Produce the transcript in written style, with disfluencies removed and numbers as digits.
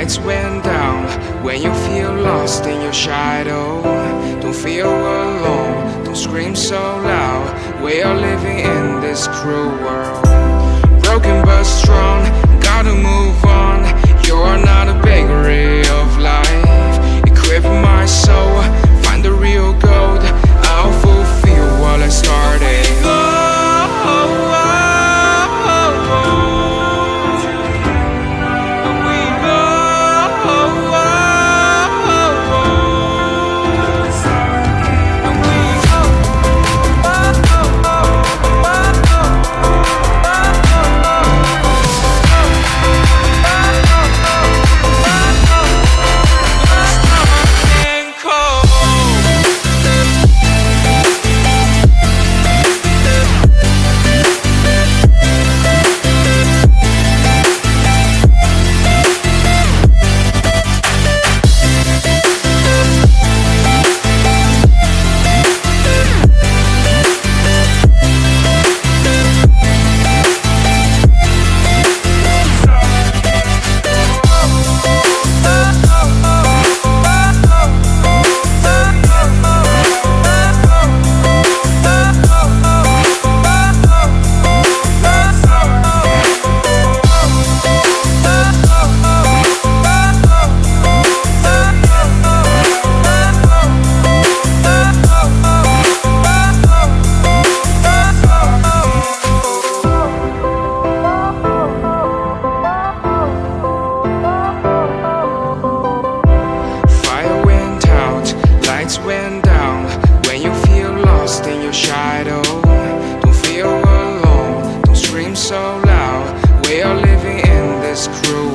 lights went down. When you feel lost in your shadow, don't feel alone, don't scream so loud. We are living in this cruel world, broken but strong, gotta move on. You're not a bakery of life, equip my soul, find the real gold. I'll fulfill what I started. Lights went down. When you feel lost in your shadow, don't feel alone, don't scream so loud. We are living in this cruel